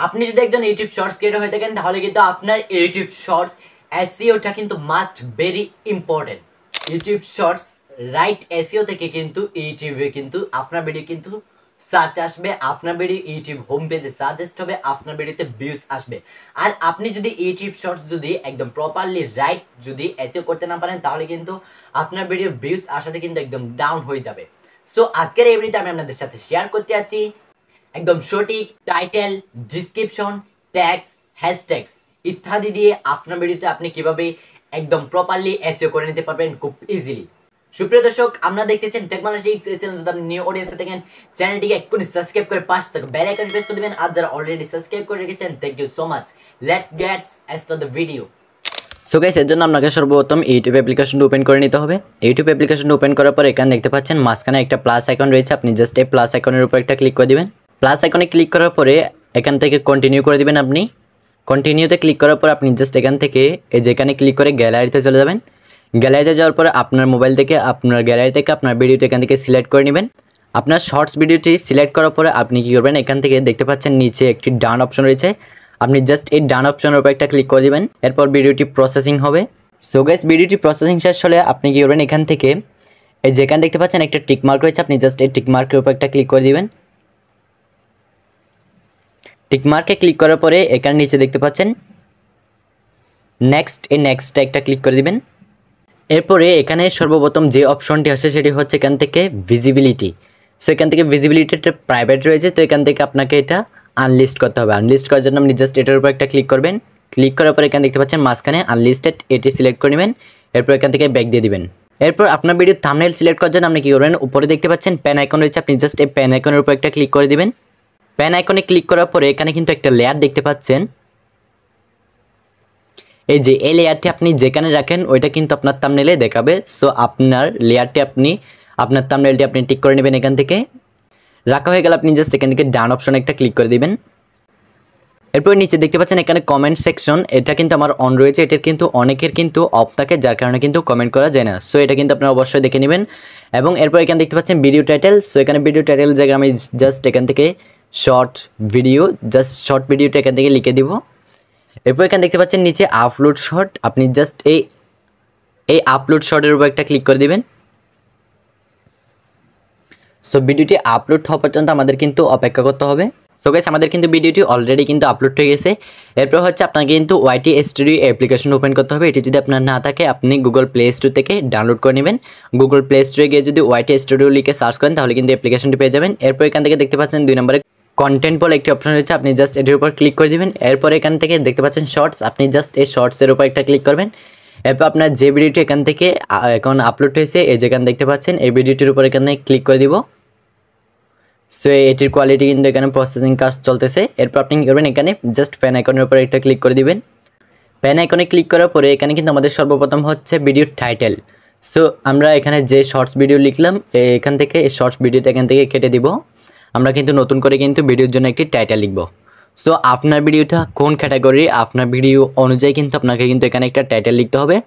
আপনি যদি একজন ইউটিউব শর্টস ক্রিয়েটর হয়ে থাকেন তাহলে কিন্তু আপনার ইউটিউব শর্টস এসইওটা কিন্তু must very important. YouTube shorts right SEO থেকে কিন্তু ইউটিউবে কিন্তু আপনার ভিডিও কিন্তু সার্চ আসবে, আপনার ভিডিও ইউটিউব হোম পেজে সাজেস্ট হবে, আপনার ভিডিওতে ভিউজ আসবে। আর আপনি যদি ইউটিউব শর্টস যদি একদম প্রপারলি রাইট যদি এসইও করতে না পারেন তাহলে কিন্তু আপনার ভিডিও ভিউজ আসাতে কিন্তু একদম ডাউন হয়ে যাবে। সো আজকের এই ভিডিওতে আমি আপনাদের সাথে শেয়ার করতে যাচ্ছি একদম সঠিক টাইটেল, ডিসক্রিপশন, ট্যাগস, হ্যাশট্যাগস ইত্যাদি দিয়ে আপনার ভিডিওতে আপনি কিভাবে একদম প্রপারলি এসইও করে নিতে পারবেন খুব ইজিলি। সুপ্রিয় দর্শক, আপনারা দেখতেছেন টেকনোলজিক্স এই চ্যানেল। যদি আপনি নিউ অডিয়েন্সে থাকেন চ্যানেলটিকে এক্ষুনি সাবস্ক্রাইব করে পাশে থাকা বেল আইকন প্রেস করে দিবেন। আর যারা অলরেডি সাবস্ক্রাইব করে রেখেছেন thank you so much. Let's get start the video. So guys, এর জন্য আপনাকে সর্বপ্রথম ইউটিউব অ্যাপ্লিকেশনটা ওপেন করে নিতে হবে। ইউটিউব অ্যাপ্লিকেশনটা ওপেন করার পর এখানে দেখতে পাচ্ছেন মাঝখানে একটা প্লাস আইকন রয়েছে, আপনি জাস্ট এই প্লাস আইকনের উপর একটা ক্লিক করে দিবেন। প্লাস আইকনে ক্লিক করার পরে এখান থেকে কন্টিনিউ করে দিবেন। আপনি কন্টিনিউতে ক্লিক করার পর আপনি জাস্ট এখান থেকে এই যেখানে ক্লিক করে গ্যালারিতে চলে যাবেন। গ্যালারিতে যাওয়ার পরে আপনার মোবাইল থেকে আপনার গ্যালারি থেকে আপনার ভিডিওটি এখান থেকে সিলেক্ট করে নেবেন। আপনার শর্টস ভিডিওটি সিলেক্ট করার পরে আপনি কী করবেন, এখান থেকে দেখতে পাচ্ছেন নিচে একটি ডান অপশন রয়েছে, আপনি জাস্ট এই ডান অপশনের উপর একটা ক্লিক করে দিবেন। এরপর ভিডিওটি প্রসেসিং হবে। সো গাইস, ভিডিওটি প্রসেসিং শেষ হলে আপনি কী করবেন, এখান থেকে এই যেখানে দেখতে পাচ্ছেন একটা টিক মার্ক রয়েছে, আপনি জাস্ট এই টিক মার্কের উপর একটা ক্লিক করে দিবেন। টিক মার্কে ক্লিক করার পরে এখানে নিচে দেখতে পাচ্ছেন নেক্সট, এই নেক্সটটা একটা ক্লিক করে দিবেন। এরপরে এখানে সর্বপ্রথম যে অপশনটি আসে সেটি হচ্ছে এখান থেকে ভিজিবিলিটি। সো এখান থেকে ভিজিবিলিটিটা প্রাইভেট রয়েছে, তো এখান থেকে আপনাকে এটা আনলিস্ট করতে হবে। আনলিস্ট করার জন্য আপনি জাস্ট এটার উপর একটা ক্লিক করবেন। ক্লিক করার পর এখানে দেখতে পাচ্ছেন মাঝখানে আনলিস্টেড, এটি সিলেক্ট করে নেবেন। এরপর এখান থেকে ব্যাক দিয়ে দিবেন। এরপর আপনার ভিডিও থাম্বনেল সিলেক্ট করার জন্য আপনি কী করবেন, উপরে দেখতে পাচ্ছেন পেন আইকন রয়েছে, আপনি জাস্ট এই পেন আইকনের উপর একটা ক্লিক করে দিবেন। পেন আইকনে ক্লিক করার পরে এখানে কিন্তু একটা লেয়ার দেখতে পাচ্ছেন, এই যে এই লেয়ারটি আপনি যেখানে রাখেন ওইটা কিন্তু আপনার থাম্বনেলে দেখাবে। সো আপনার লেয়ারটি আপনার থাম্বনেলটি আপনি টিক করে নেবেন। এখান থেকে রাখা হয়ে গেলে আপনি জাস্ট এখান থেকে ডান অপশনে একটা ক্লিক করে দিবেন। এরপর নিচে দেখতে পাচ্ছেন এখানে কমেন্ট সেকশন, এটা কিন্তু আমার অন রয়েছে, এটার কিন্তু অনেকের কিন্তু অফ থাকে যার কারণে কিন্তু কমেন্ট করা যায় না। সো এটা কিন্তু আপনারা অবশ্যই দেখে নেবেন। এবং এরপর এখানে দেখতে পাচ্ছেন ভিডিও টাইটেল। সো এখানে ভিডিও টাইটেল জায়গায় আমি জাস্ট এখান থেকে শর্ট ভিডিওটা এখান থেকে লিখে দিব। এরপর এখানে দেখতে পাচ্ছেন নিচে আপলোড শর্ট, আপনি জাস্ট এই আপলোড শর্টের উপর একটা ক্লিক করে দিবেন। সো ভিডিওটি আপলোড হওয়া পর্যন্ত আমাদের কিন্তু অপেক্ষা করতে হবে। সো গাইস, আমাদের কিন্তু ভিডিওটি অলরেডি কিন্তু আপলোড হয়ে গেছে। এরপর হচ্ছে আপনাকে কিন্তু ওয়াইটি স্টুডিও অ্যাপ্লিকেশন ওপেন করতে হবে। এটি যদি আপনার না থাকে আপনি গুগল প্লে স্টোর থেকে ডাউনলোড করে নেবেন। গুগল প্লে স্টোরে গিয়ে যদি ওয়াইটি স্টুডিও লিখে সার্চ করেন তাহলে কিন্তু অ্যাপ্লিকেশনটি পেয়ে যাবেন। এরপর এখান থেকে দেখতে পাচ্ছেন 2 নম্বরে কন্টেন্ট বলে একটি অপশন রয়েছে, আপনি জাস্ট এটির উপর ক্লিক করে দিবেন। এরপর এখান থেকে দেখতে পাচ্ছেন শর্টস, আপনি জাস্ট এই শর্টসের উপর একটা ক্লিক করবেন। এরপর আপনার যে ভিডিওটি এখান থেকে এখন আপলোড হয়েছে এই যেখানে দেখতে পাচ্ছেন এই ভিডিওটির উপর এখানে ক্লিক করে দিব। সো এটির কোয়ালিটি কিন্তু এখানে প্রসেসিং কাজ চলতেছে। এরপর আপনি কী করবেন, এখানে জাস্ট পেন আইকনের উপর একটা ক্লিক করে দিবেন। পেন আইকনে ক্লিক করার পরে এখানে কিন্তু আমাদের সর্বপ্রথম হচ্ছে ভিডিওর টাইটেল। সো আমরা এখানে যে শর্টস ভিডিও লিখলাম এখান থেকে এই শর্টস ভিডিওটা এখান থেকে কেটে দিব। আমরা কিন্তু নতুন করে কিন্তু ভিডিওর জন্য একটি টাইটেল লিখব। সো আপনার ভিডিওটা কোন ক্যাটাগরি, আপনার ভিডিও অনুযায়ী কিন্তু আপনাকে কিন্তু এখানে একটা টাইটেল লিখতে হবে।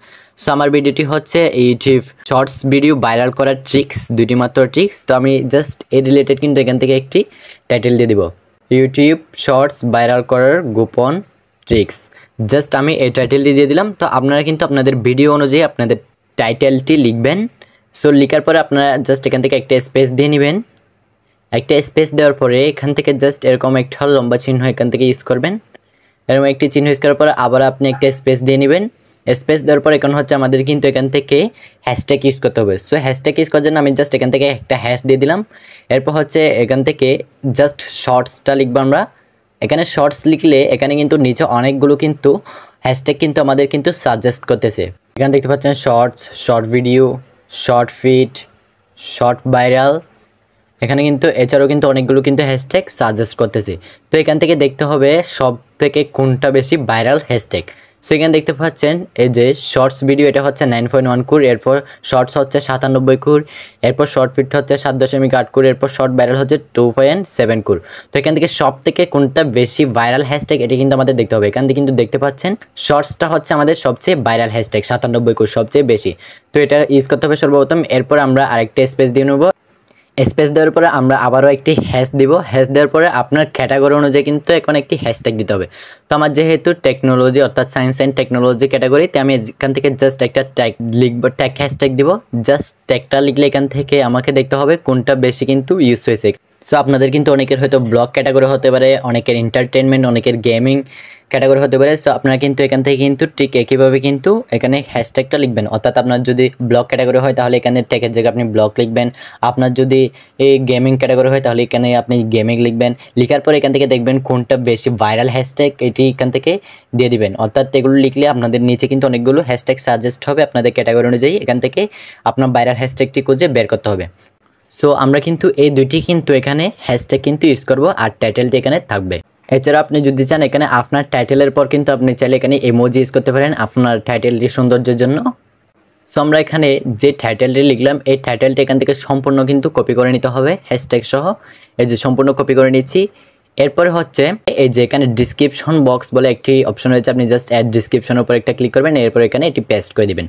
সো আমার ভিডিওটি হচ্ছে ইউটিউব শর্টস ভিডিও ভাইরাল করার ট্রিক্স, 2টি মাত্র ট্রিক্স। তো আমি জাস্ট এই রিলেটেড কিন্তু এখান থেকে একটি টাইটেল দিয়ে দিব, ইউটিউব শর্টস ভাইরাল করার গোপন ট্রিক্স। জাস্ট আমি এই টাইটেলটি দিয়ে দিলাম। তো আপনারা কিন্তু আপনাদের ভিডিও অনুযায়ী আপনাদের টাইটেলটি লিখবেন। সো লেখার পরে আপনারা জাস্ট এখান থেকে একটা স্পেস দিয়ে নেবেন। একটা স্পেস দেওয়ার পরে এখান থেকে জাস্ট এরকম একটা লম্বা চিহ্ন এখান থেকে ইউজ করবেন। এরকম একটি চিহ্ন ইউজ করার পরে আবার আপনি একটা স্পেস দিয়ে নেবেন। স্পেস দেওয়ার পর এখন হচ্ছে আমাদের কিন্তু এখান থেকে হ্যাশট্যাগ ইউজ করতে হবে। সো হ্যাশট্যাগ ইউজ করার জন্য আমি জাস্ট এখান থেকে একটা হ্যাশ দিয়ে দিলাম। এরপর হচ্ছে এখান থেকে জাস্ট শর্টসটা লিখবো আমরা। এখানে শর্টস লিখলে এখানে কিন্তু নিচে অনেকগুলো কিন্তু হ্যাশট্যাগ কিন্তু আমাদের কিন্তু সাজেস্ট করতেছে। এখানে দেখতে পাচ্ছেন shorts, short video, short feed, short viral, এখানে কিন্তু এছাড়াও কিন্তু অনেকগুলো কিন্তু হ্যাশট্যাগ সাজেস্ট করতেছে। তো এখান থেকে দেখতে হবে সব থেকে কোনটা বেশি ভাইরাল হ্যাশট্যাগ। সো এখানে দেখতে পাচ্ছেন এই যে শর্টস ভিডিও এটা হচ্ছে 9.1 কোর, এরপর শর্টস হচ্ছে 97 কোর, এরপর শর্ট ফিট হচ্ছে 7.8 কোর, এরপর শর্ট ভাইরাল হচ্ছে 2.7 কোর। তো এখান থেকে সব থেকে কোনটা বেশি ভাইরাল হ্যাশট্যাগ এটি কিন্তু আমাদের দেখতে হবে। এখান থেকে কিন্তু দেখতে পাচ্ছেন শর্টসটা হচ্ছে আমাদের সবচেয়ে ভাইরাল হ্যাশট্যাগ, 97 কোর সবচেয়ে বেশি। তো এটা ইউজ করতে হবে সর্বপ্রথম। এরপর আমরা আরেকটা স্পেস দিয়ে নেব। স্পেস দেওয়ার পরে আমরা আবারও একটি হ্যাশ দিব। হ্যাশ দেওয়ার পরে আপনার ক্যাটাগরি অনুযায়ী কিন্তু এখন একটি হ্যাশট্যাগ দিতে হবে। তো আমার যেহেতু টেকনোলজি অর্থাৎ সায়েন্স অ্যান্ড টেকনোলজি ক্যাটাগরিতে আমি এখান থেকে জাস্ট একটা ট্যাগ লিখবো, ট্যাগ হ্যাশট্যাগ দিব। জাস্ট ট্যাগটা লিখলে এখান থেকে আমাকে দেখতে হবে কোনটা বেশি কিন্তু ইউজ হয়েছে। সো আপনাদের কিন্তু অনেকের হয়তো ব্লগ ক্যাটাগরি হতে পারে, অনেকের এন্টারটেনমেন্ট, অনেকের গেমিং ক্যাটাগরি হতে পারে। সো আপনারা কিন্তু এখান থেকে কিন্তু ঠিক একইভাবে কিন্তু এখানে হ্যাশট্যাগটা লিখবেন। অর্থাৎ আপনার যদি ব্লগ ক্যাটাগরি হয় তাহলে এখানে ট্যাগের জায়গায় আপনি ব্লগ লিখবেন। আপনার যদি এই গেমিং ক্যাটাগরি হয় তাহলে এখানে আপনি গেমিং লিখবেন। লিখার পর এখান থেকে দেখবেন কোনটা বেশি ভাইরাল হ্যাশট্যাগ, এটি এখান থেকে দিয়ে দিবেন। অর্থাৎ এগুলো লিখলে আপনাদের নিচে কিন্তু অনেকগুলো হ্যাশট্যাগ সাজেস্ট হবে আপনাদের ক্যাটাগরি অনুযায়ী। এখান থেকে আপনার ভাইরাল হ্যাশট্যাগটি খুঁজে বের করতে হবে। সো আমরা কিন্তু এই দুইটি কিন্তু এখানে হ্যাশট্যাগ কিন্তু ইউজ করব, আর টাইটেলটি এখানে থাকবে। এছাড়া আপনি যদি চান এখানে আপনার টাইটেলের পর কিন্তু আপনি চাইলে এখানে ইমোজি ইউজ করতে পারেন আপনার টাইটেলটি সৌন্দর্যের জন্য। সো আমরা এখানে যে টাইটেলটি লিখলাম এই টাইটেলটি এখান থেকে সম্পূর্ণ কিন্তু কপি করে নিতে হবে হ্যাশট্যাগ সহ। এই যে সম্পূর্ণ কপি করে নিচ্ছি। এরপরে হচ্ছে এই যে এখানে ডিসক্রিপশন বক্স বলে একটি অপশন রয়েছে, আপনি জাস্ট অ্যাড ডিসক্রিপশনের উপর একটা ক্লিক করবেন। এরপর এখানে এটি পেস্ট করে দিবেন।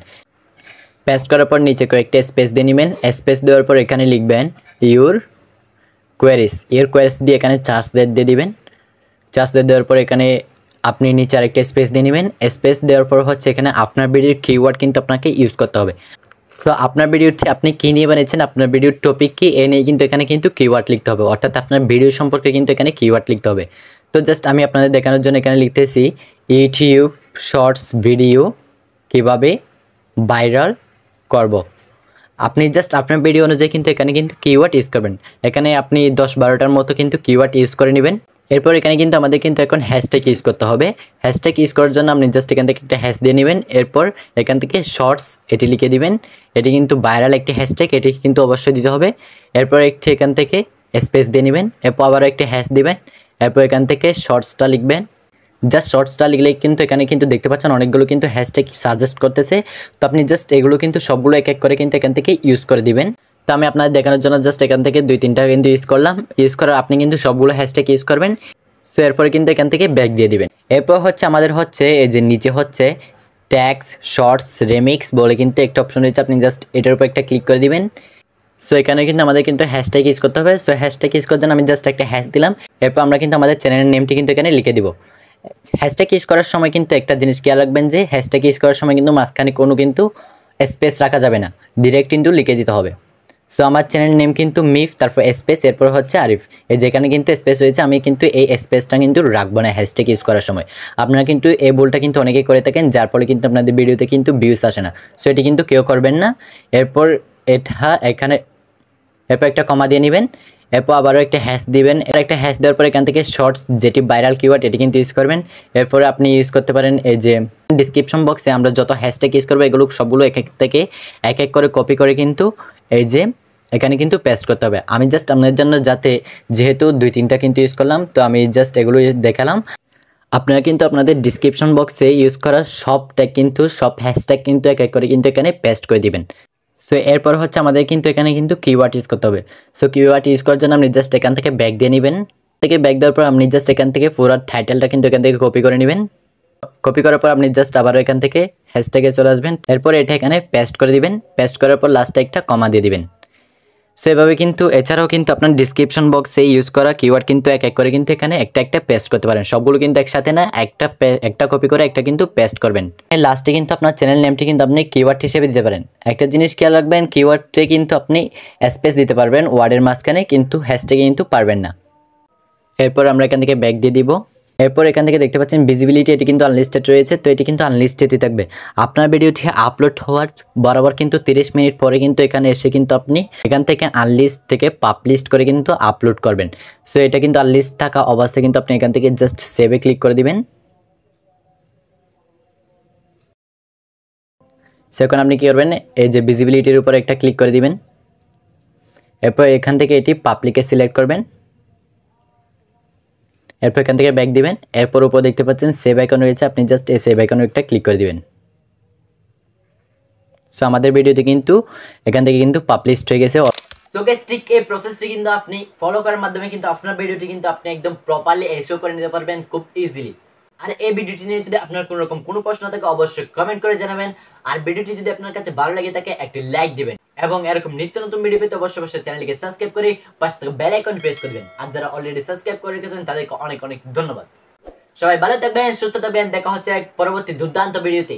পেস্ট করার পর নিচে কয়েকটা স্পেস দিয়ে নেবেন। স্পেস দেওয়ার পর এখানে লিখবেন ইউর কোয়ারিস দিয়ে এখানে চার্জ দিয়ে দিবেন। চার্জ দেওয়ার পর এখানে আপনি নিচে আরেকটা স্পেস দিয়ে নেবেন। স্পেস দেওয়ার পর হচ্ছে এখানে আপনার ভিডিওর কিওয়ার্ড কিন্তু আপনাকে ইউজ করতে হবে। সো আপনার ভিডিওটি আপনি কী নিয়ে বানিয়েছেন, আপনার ভিডিওর টপিক কী, এ নিয়ে কিন্তু এখানে কিন্তু কিওয়ার্ড লিখতে হবে। অর্থাৎ আপনার ভিডিও সম্পর্কে কিন্তু এখানে কিওয়ার্ড লিখতে হবে। তো জাস্ট আমি আপনাদের দেখানোর জন্য এখানে লিখতেছি ইউটিউব শর্টস ভিডিও কীভাবে ভাইরাল করব। আপনি জাস্ট আপনার ভিডিও অনুযায়ী কিন্তু এখানে কিন্তু কিওয়ার্ড ইউজ করবেন। এখানে আপনি 10-12টার মতো কিন্তু কিওয়ার্ড ইউজ করে নেবেন। এরপর এখানে কিন্তু আমাদের কিন্তু এখন হ্যাশট্যাগ ইউজ করতে হবে। হ্যাশট্যাগ ইউজ করার জন্য আপনি জাস্ট এখান থেকে একটা হ্যাশ দিয়ে নেবেন। এরপর এখান থেকে শর্টস এটি লিখে দিবেন। এটি কিন্তু ভাইরাল একটি হ্যাশট্যাগ, এটি কিন্তু অবশ্যই দিতে হবে। এরপর একটি এখান থেকে স্পেস দিয়ে নেবেন। এরপর আবারও একটি হ্যাশ দিবেন। এরপর এখান থেকে শর্টসটা লিখবেন। জাস্ট শর্টসটা লিখলেই কিন্তু এখানে কিন্তু দেখতে পাচ্ছেন অনেকগুলো কিন্তু হ্যাশট্যাগ সাজেস্ট করতেছে। তো আপনি জাস্ট এগুলো কিন্তু সবগুলো এক এক করে কিন্তু এখান থেকে ইউজ করে দিবেন। তো আমি আপনাদের দেখানোর জন্য জাস্ট এখান থেকে 2-3টা কিন্তু ইউজ করলাম। ইউজ করার আপনি কিন্তু সবগুলো হ্যাশট্যাগ ইউজ করবেন। সো এরপরে কিন্তু এখান থেকে ব্যাক দিয়ে দিবেন। এরপর হচ্ছে আমাদের হচ্ছে এই যে নিচে হচ্ছে ট্যাগস শর্টস রেমিক্স বলে কিন্তু একটা অপশন রয়েছে, আপনি জাস্ট এটার উপর একটা ক্লিক করে দিবেন। সো এখানে কিন্তু আমাদের কিন্তু হ্যাশট্যাগ ইউজ করতে হবে। সো হ্যাশট্যাগ ইউজ করার জন্য আমি জাস্ট একটা হ্যাশ দিলাম। এরপর আমরা কিন্তু আমাদের চ্যানেলের নেমটি কিন্তু এখানে লিখে দিব। হ্যাশট্যাগ ইউজ করার সময় কিন্তু একটা জিনিস খেয়াল রাখবেন যে হ্যাশট্যাগ ইউজ করার সময় কিন্তু মাঝখানে কোনো কিন্তু স্পেস রাখা যাবে না, ডিরেক্ট কিন্তু লিখে দিতে হবে। সো আমার চ্যানেল নেম কিন্তু মিফ, তারপর স্পেস, এরপর হচ্ছে আরিফ। এই যেখানে কিন্তু স্পেস রয়েছে আমি কিন্তু এই স্পেসটা কিন্তু রাখবো না হ্যাশট্যাগ ইউজ করার সময়। আপনারা কিন্তু এই ভুলটা কিন্তু অনেকেই করে থাকেন, যার ফলে কিন্তু আপনাদের ভিডিওতে কিন্তু ভিউজ আসে না। সো এটি কিন্তু কেউ করবেন না। এরপর এটা এখানে এরপর একটা কমা দিয়ে নেবেন। এরপর আবারও একটা হ্যাশ দিবেন। এর একটা হ্যাশ দেওয়ার পর এখান থেকে শর্টস যেটি ভাইরাল কিওয়ার্ড এটি কিন্তু ইউজ করবেন। এরপরে আপনি ইউজ করতে পারেন এই যে ডিসক্রিপশন বক্সে আমরা যত হ্যাশট্যাগ ইউজ করবো এগুলো সবগুলো এক এক থেকে এক এক করে কপি করে কিন্তু এই যে এখানে কিন্তু পেস্ট করতে হবে। আমি জাস্ট আপনাদের জন্য যাতে যেহেতু 2-3টা কিন্তু ইউজ করলাম তো আমি জাস্ট এগুলো দেখালাম। আপনারা কিন্তু আপনাদের ডিসক্রিপশন বক্সে ইউজ করা সব ট্যাগ কিন্তু সব হ্যাশট্যাগ কিন্তু এক এক করে কিন্তু এখানে পেস্ট করে দিবেন। সো এরপর হচ্ছে আমাদের কিন্তু এখানে কিন্তু কিওয়ার্ড ইউজ করতে হবে। সো কিওয়ার্ড ইউজ করার জন্য আপনি জাস্ট এখান থেকে ব্যাক দিয়ে নেবেন। থেকে ব্যাক দেওয়ার পর আপনি জাস্ট এখান থেকে পুরো টাইটেলটা কিন্তু এখান থেকে কপি করে নেবেন। কপি করার পর আপনি জাস্ট আবারও এখান থেকে হ্যাশট্যাগে চলে আসবেন। এরপর এটা এখানে পেস্ট করে দিবেন। পেস্ট করার পর লাস্টে একটা কমা দিয়ে দিবেন। সো এভাবে কিন্তু এছাড়াও কিন্তু আপনার ডিসক্রিপশন বক্সে ইউজ করা কিওয়ার্ড কিন্তু এক এক করে কিন্তু এখানে একটা একটা পেস্ট করতে পারেন। সবগুলো কিন্তু একসাথে না, একটা কপি করে একটা কিন্তু পেস্ট করবেন। লাস্টে কিন্তু আপনার চ্যানেল নেমটি কিন্তু আপনি কিওয়ার্ড হিসেবে দিতে পারেন। একটা জিনিস খেয়াল রাখবেন, কিওয়ার্ডে কিন্তু আপনি স্পেস দিতে পারবেন ওয়ার্ডের মাঝখানে, কিন্তু হ্যাশট্যাগে কিন্তু পারবেন না। এরপর আমরা এখান থেকে ব্যাক দিয়ে দিব। এরপর এখান থেকে দেখতে পাচ্ছেন ভিজিবিলিটি, এটি কিন্তু আনলিস্টেড রয়েছে। তো এটি কিন্তু আনলিস্টেডই থাকবে। আপনার ভিডিওটি আপলোড হওয়ার বরাবর কিন্তু 30 মিনিট পরে কিন্তু এখানে এসে কিন্তু আপনি এখান থেকে আনলিস্ট থেকে পাবলিশড করে কিন্তু আপলোড করবেন। সো এটা কিন্তু আনলিস্ট থাকা অবস্থায় কিন্তু আপনি এখান থেকে জাস্ট সেভে ক্লিক করে দিবেন। সো এখন আপনি কী করবেন, এই যে ভিজিবিলিটির উপর একটা ক্লিক করে দিবেন। এরপর এখান থেকে এটি পাবলিকে সিলেক্ট করবেন। এরপর এখান থেকে ব্যাক দিবেন। এরপর উপর দেখতে পাচ্ছেন সেভ আইকন রয়েছে, আপনি জাস্ট এই সেভ আইকনে একটা ক্লিক করে দিবেন। সো আমাদের ভিডিওটি কিন্তু এখান থেকে কিন্তু পাবলিশড হয়ে গেছে। সো গাইস ঠিক এই প্রসেসটি কিন্তু আপনি ফলো করার মাধ্যমে কিন্তু আপনার ভিডিওটি কিন্তু আপনি একদম প্রপারলি এসইও করে নিতে পারবেন খুব ইজিলি। আর এই ভিডিওটি নিয়ে যদি আপনার কোনো প্রশ্ন থাকে অবশ্যই কমেন্ট করে জানাবেন। আর ভিডিওটি যদি আপনার কাছে ভালো লাগে থাকে একটি লাইক দিবেন। এবং এরকম নিত্য নতুন ভিডিও পেতে অবশ্যই চ্যানেলটিকে সাবস্ক্রাইব করে পাশে থাকা বেল আইকন প্রেস করবেন। আর যারা অলরেডি সাবস্ক্রাইব করে রেখেছেন তাদেরকে অনেক অনেক ধন্যবাদ। সবাই ভালো থাকবেন, সুস্থ থাকবেন, দেখা হচ্ছে এক পরবর্তী দুর্দান্ত ভিডিওতে।